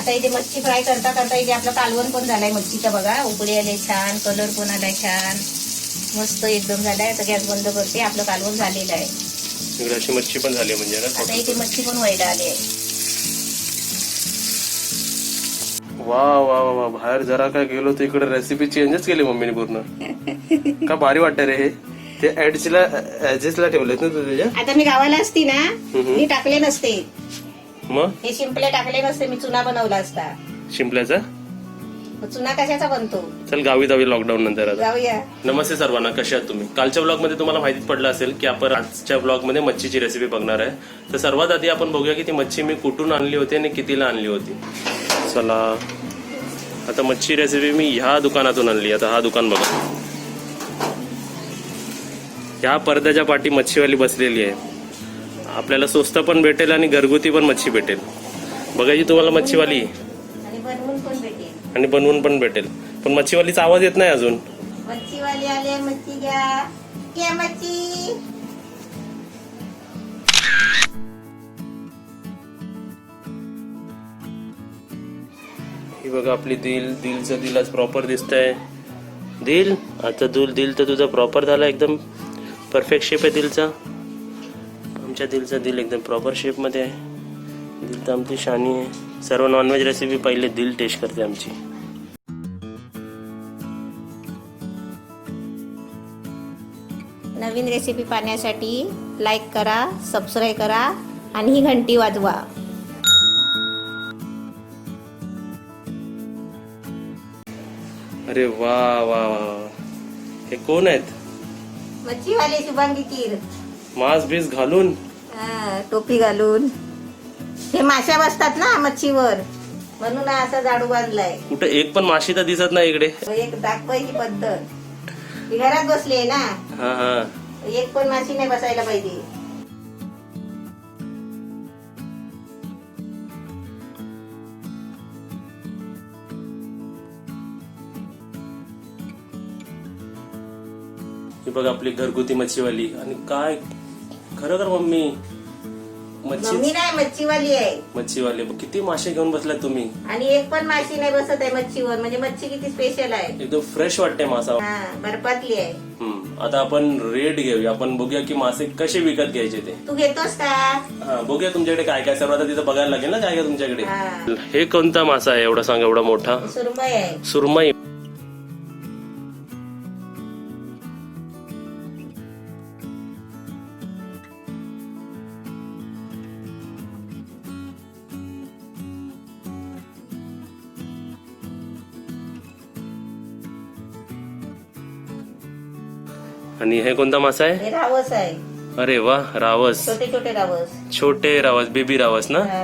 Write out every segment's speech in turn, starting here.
आता इथे मच्छी फ्राय करता करता इथे आपलं कालवण पण झालंय मच्छीचं बघा. उकळी आले छान, कलर पण आलाय छान, मस्त एकदम झालाय. आता गॅस बंद करते. आपलं कालवण झालेलं आहे. इकडे अशी मच्छी पण झाली म्हणजे ना. आता इथे मच्छी पण व्हायला आली आहे. वा वा वा, बाहेर जरा काय गेलो तर इकडे रेसिपी चेंजच केली मम्मीने पूर्ण. का भारी वाटत रे हे. ते ऍडजस्टला ठेवलेत ना तू तुझ्या. आता मी गावाला असती ना, मी टाकले नसते, मग हे शिंपले टाकले नसते, मी चुना बनवला असता. शिंपल्याचा चुना कशाचा बनतो? चल गावी जावी लॉकडाऊन नंतर आता. जाऊया. नमस्ते सर्वांना, कशा आहात तुम्ही? कालच्या ब्लॉग मध्ये तुम्हाला माहितीच पडलं असेल की आपण आजच्या ब्लॉग मध्ये मच्छीची रेसिपी बघणार आहे. तर सर्वात आधी आपण बघूया की ती मच्छी मी कुठून आणली होती आणि कितीला आणली होती. चला, आता मच्छी रेसिपी मी ह्या दुकानातून आणली. आता हा दुकान बघा, ह्या पडद्याच्या पाठी मच्छीवाली बसलेली आहे. आपल्याला स्वस्त पण भेटेल आणि घरगुती पण मच्छी भेटेल. बघायची तुम्हाला मच्छीवाली, आणि बनवून पण भेटेल. आणि बनवून पण भेटेल. पण मच्छीवालीचा आवाज येत नाही अजून. मच्छीवाली आले, मच्छी घ्या, घ्या मच्छी. ही बघा आपली दिलचं दिल आज प्रॉपर दिसतंय. दिल आता दिल तर तुझा प्रॉपर झाला, एकदम परफेक्ट शेप आहे दिलचा. आमच्या दिलचा दिल एकदम प्रॉपर शेप मध्ये आहे. दिल तर आमची शानी आहे. सर्व नॉनव्हेज रेसिपी पहिले दिल टेस्ट करते आमची. नवीन रेसिपी पाहण्यासाठी लाईक करा, सबस्क्राईब करा आणि ही घंटी वाजवा. अरे वा वा वा, हे कोण आहेत? मच्छीवाले शुभांगी तीर. मांस बीस घालून, टोपी घालून. हे माश्या बसतात ना मच्छीवर, म्हणून असा झाडू बांधलाय. कुठे एक पण माशी तर दिसत नाही इकडे. एक दाखवायची पद्धत. ही घरात बसली आहे ना, हा हा, एक पण माशी नाही बसायला पाहिजे. ही बघ आपली घरगुती मच्छीवाली. आणि काय खरं मम्मी मच्छी मम्मी नाही, मच्छीवाली आहे. मच्छीवाले किती मासे घेऊन बसलात तुम्ही. आणि एक पण माशी नाही बसत आहे मच्छीवर. म्हणजे मच्छी किती स्पेशल आहे. एकदम फ्रेश वाटते मासा. बर्फातली आहे. आता आपण रेट घेऊया. आपण बघूया की मासे कसे विकत घ्यायचे ते. तू घेतोस का? हा, बघूया तुमच्याकडे काय काय. सर्वात तिथं बघायला लागेल ना काय काय तुमच्याकडे. हा. हे कोणता मासा आहे एवढा, सांग एवढा मोठा? सुरमई आहे. सुरमई. आणि हे कोणता मासा आहे? हे रावस आहे. अरे वा, रावस. छोटे छोटे रावस. छोटे रावस, बेबी रावस ना. हा.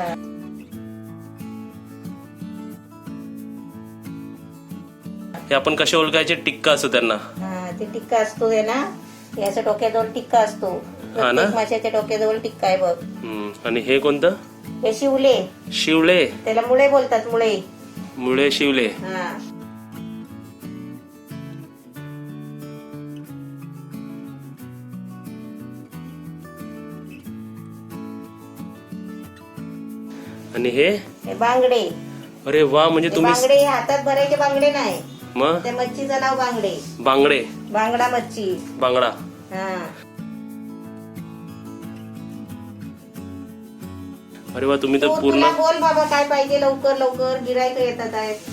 हे आपण कसे ओळखायचे? टिक्का असतो त्यांना. हा, ते टिक्का असतो आहे ना, याच्या डोक्याजवळ टिक्का असतो. हा ना? प्रत्येक माशाच्या डोक्याजवळ टिक्का आहे बघ. आणि हे कोणतं? हे शिवले. शिवले. त्याला मुळे बोलतात, मुळे. मुळे शिवले. हा. आणि हे बांगडे. अरे वा, म्हणजे तुम्ही बांगडे हे हातात भरायचे बांगडे नाही. मग त्या मच्छीचं नाव बांगडे. बांगडे, बांगडा मच्छी. बांगडा. हा. अरे वा, तुम्ही तर पूर्ण. तुला बोल बाबा काय पाहिजे, लवकर लवकर. गिरायक येतात आहेत.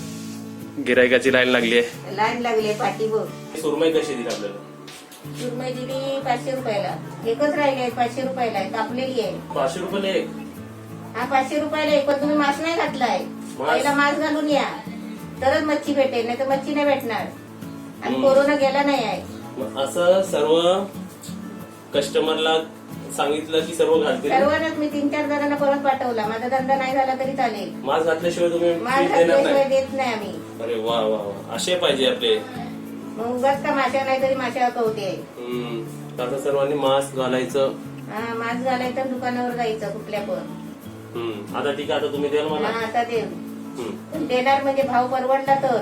गिरायकाची लाईन लागली आहे. लाईन लागली पाठी बघ. सुरमई कशी दिली आपल्याला? सुरमई दिली 500 रुपयाला. एकच राहिली आहे, 500 रुपयाला आहे. कापलेली आहे. 500 रुपये एक. हा, 500 रुपयाला आहे. पण तुम्ही मास नाही घातलाय. पहिला मास घालून या, तरच मच्छी भेटेल, नाही तर मच्छी नाही भेटणार. आणि कोरोना गेला नाही आहे. मग असं सर्व कस्टमरला सांगितलं की सर्व घालतील. सर्वांनाच मी 3-4 जणांना परत पाठवला. माझा धंदा नाही झाला तरी चालेल. मास घातल्याशिवाय तुम्ही मास फीड देणार घातल्याशिवाय नाही. देत नाही आम्ही. अरे वा वा वा, असे पाहिजे आपले. मग उगाच का माशा नाही तरी माशा कवते. आता सर्वांनी मास्क घालायचं. हा, मास्क घालायचं, दुकानावर जायचं कुठल्या पण. आता ठीक आहे, आता तुम्ही द्याल मला. हा, आता देऊ. पण देणार म्हणजे भाव परवडला तर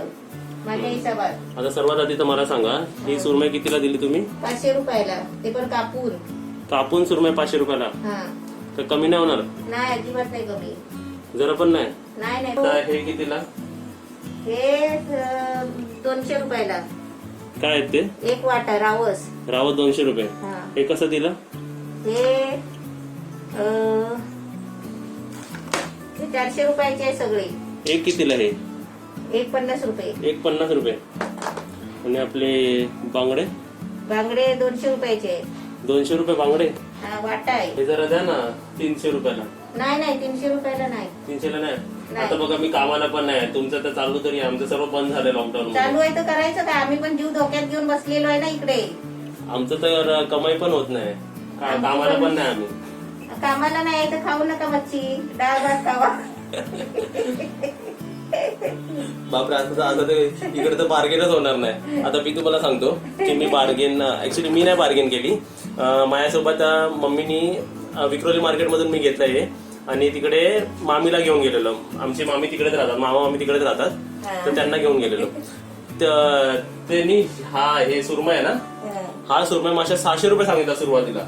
माझ्या हिशोबात. आता सर्वात आधी तर मला सांगा, ही सुरमई कितीला दिली तुम्ही? 500 रुपयाला. ते पण कापून. कापून सुरमई 500 रुपयाला. हा. तर कमी नाही होणार? नाही, अजिबात नाही कमी. जरा पण नाही. नाही नाही तर हे कितीला? हे 200 रुपयाला काय आहेत ते? एक वाटा रावस. रावत 200 रुपये. हा. हे कसं दिलं? हे 400 रुपयाचे आहे सगळे. एक कितीला हे? एक 50 रुपये. एक 50 रुपये. आणि आपले बांगडे? बांगडे 200 रुपयाचे. 200 रुपये बांगडे. हा वाटा आहे. हे जरा द्या ना 300 रुपयाला. नाही नाही 300 रुपयाला नाही. 300ला नाही. नाही. आता बघा मी कामाला पण नाही, तुमचं तर चालू तरी आहे. आमचं सर्व बंद झालं लॉकडाऊन चालू आहे तर करायचं काय? आम्ही पण जीव धोक्यात घेऊन बसलेलो आहे ना इकडे. आमचं तर कमाई पण होत नाही, कामाला पण नाही आम्ही. कामाला नाही तर खाऊ नका मच्छी, डाळ भात खावा. बापरे, आता ते इकडे तर बार्गेनच होणार नाही. आता मी तुम्हाला सांगतो की मी बार्गेन ऍक्च्युली मी नाही बार्गेन केली. माझ्यासोबत मम्मीनी विक्रोली मार्केटमधून मी घेतलं हे आणि तिकडे मामीला घेऊन गेलेलो. आमची मामी तिकडेच राहतात, मामी तिकडेच राहतात, तर त्यांना घेऊन गेलेलो. त्यांनी हे सुरमई आहे ना, हा सुरमई माशा 600 रुपये सांगितला सुरुवातीला.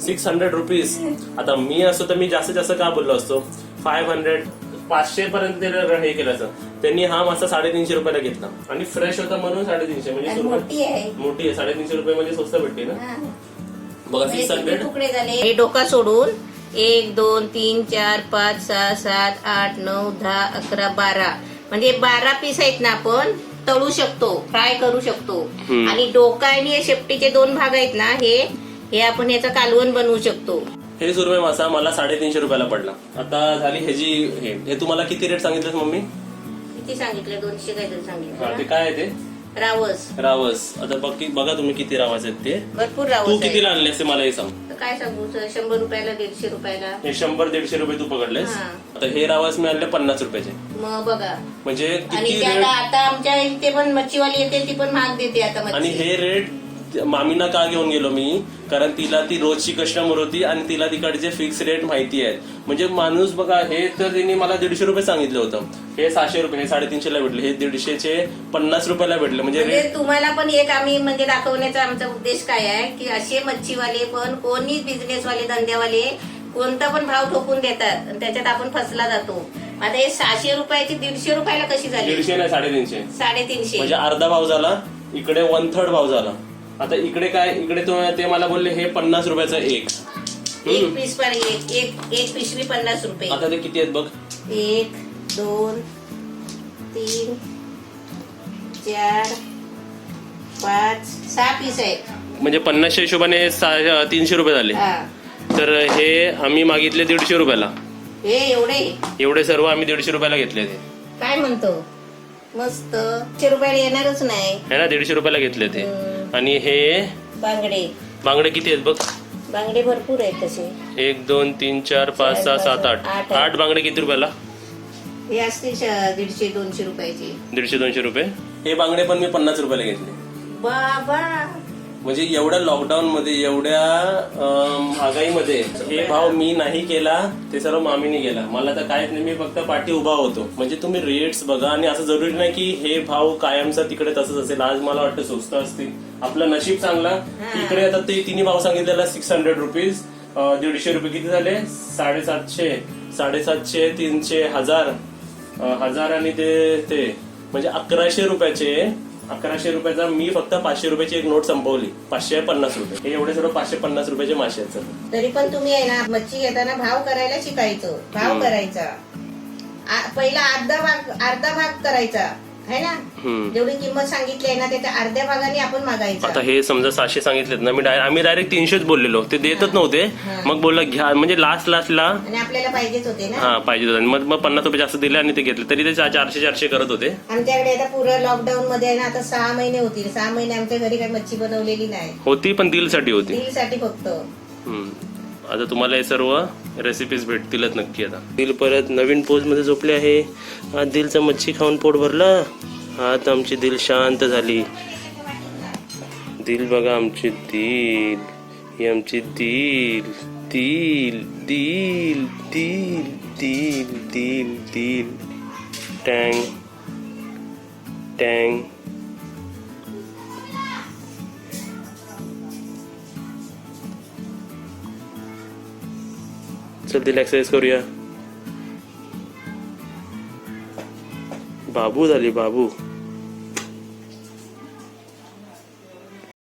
600 रुपीज. आता मी असतो तर मी जास्तीत जास्त का बोललो असतो 500 500 पर्यंत हे केलं असं. त्यांनी हा मासा 350 रुपयाला घेतला आणि फ्रेश होता म्हणून 350. म्हणजे मोठी आहे. मोठी आहे. 350 रुपये म्हणजे स्वस्त भेटते ना. बघा 600 तुकडे झाले. हे डोका सोडून 1 2 3 4 5 6 7 8 9 10 11 12 म्हणजे 12 पीस आहेत ना. आपण तळू शकतो, फ्राय करू शकतो. आणि डोका आणि हे शेपटीचे 2 भाग आहेत ना, हे आपण याचं कालवण बनवू शकतो. हे सुरमई मासा मला 350 रुपयाला पडला. आता झाली ह्याची हे तुम्हाला किती रेट सांगितलं मम्मी? किती सांगितलं? 200 काहीतरी सांगितलं. ते काय आहे ते? रावस. रावस. आता बघा तुम्ही किती रावस आहेत ते. भरपूर रावस. तू कितीला आणले असते मला हे सांग. काय सांगू, 100 रुपयाला 150 रुपयाला. हे 100-150 रुपये तू पकडलेस. आता हे रावस मी आणले 50 रुपयाचे. मग बघा म्हणजे आणि किती ते रेट. आता आमच्या इथे पण मच्छीवाली येते, ती पण महाग देते आता मच्छी. आणि हे रेट मामीना का घेऊन गेलो मी, कारण तिला ती रोजची कस्टमर होती आणि तिला तिकडचे फिक्स रेट माहिती आहेत. म्हणजे माणूस बघा, हे तर तिने मला 150 रुपये सांगितलं होतं, हे 600 रुपये, हे 350ला भेटले, हे 150चे 50 रुपयाला भेटले. म्हणजे तुम्हाला पण एक आम्ही म्हणजे दाखवण्याचा आमचा उद्देश काय आहे की असे मच्छीवाले पण, कोणी बिझनेसवाले, धंद्यावाले कोणता पण भाव ठोकून देतात आणि त्याच्यात आपण फसला जातो. आता हे 600 रुपयाची 150 रुपयाला कशी झाली? 150 नाही 350. 350 म्हणजे अर्धा भाव झाला. इकडे 1/3 भाव झाला. आता इकडे काय, इकडे ते मला बोलले हे 50 रुपयाचं एक पीस पर एक पिशवी 50 रुपये. आता ते किती आहेत बघ. 1 2 3 4 5 6 पीस आहेत. म्हणजे 50च्या हिशोबाने 300 रुपये झाले. तर हे आम्ही मागितले 150 रुपयाला. हे एवढे सर्व आम्ही 150 रुपयाला घेतले. ते काय म्हणतो, मस्त 100 रुपयाला येणारच नाही है ना. 150 रुपयाला घेतले ते. आणि हे बांगडे किती आहेत बघ. बांगडे भरपूर आहेत तसे. 1 2 3 4 5 6 7 8 बांगडे किती रुपयाला? हे असतील 150-200 रुपयाचे. 150-200 रुपये. हे बांगडे पण मी 50 रुपयाला घेतले. बाबा, म्हणजे एवढ्या लॉकडाऊन मध्ये, एवढ्या महागाईमध्ये हे भाव मी नाही केला, ते सर्व मामीने केला. मला तर काहीच नाही, मी फक्त पाठी उभा होतो. म्हणजे तुम्ही रेट्स बघा. आणि असं जरुरी नाही की हे भाव कायमचा तिकडे तसंच असेल. आज मला वाटतं स्वस्त असतील. आपलं नशीब चांगला. इकडे आता ते तिन्ही भाव सांगितलेला 600 रुपीज, 150 रुपये किती झाले? 750, 750, 300, 1000 आणि ते म्हणजे 1100 रुपयाचे. 1100 रुपयाचा मी फक्त 500 रुपयाची एक नोट संपवली. 550 रुपये. हे एवढे सर्व 550 रुपयाचे मासे आहेत. तरी पण तुम्ही आहे ना, मच्छी घेताना भाव करायला शिकायचं. भाव करायचा पहिला अर्धा भाग करायचा है ना. जेवढी किंमत सांगितली आहे ना, त्याच्या अर्ध्या भागाने आपण मागायचं. आता हे समजा 600 सांगितलेत ना, आम्ही डायरेक्ट 300च बोललेलो. ते देतच नव्हते. मग बोललं घ्या, म्हणजे लास्टला आणि आपल्याला पाहिजेच होते ना. हा पाहिजे होते. मग 50 रुपये जास्त दिले आणि ते घेतले. तरी ते 400 करत होते. आमच्याकडे आता पुरं लॉकडाऊन मध्ये आहे ना, आता 6 महिने होतील. 6 महिने आमच्या घरी काही मच्छी बनवलेली नाही होती, पण दिलसाठी होती. दिलसाठी फक्त. आता तुम्हाला हे सर्व रेसिपीज भेटतीलच नक्की. आता दिल परत नवीन पोज मध्ये झोपले आहे. आज दिलचं मच्छी खाऊन पोट भरलं. आता आमची दिल शांत झाली. दिल बघा, आमची दिल, ही आमची दिल, दिल दिल दिल दिल दिल दिल टँग टँग. चल दिल एक्सरसाइज करूया. बाबू झाली बाबू.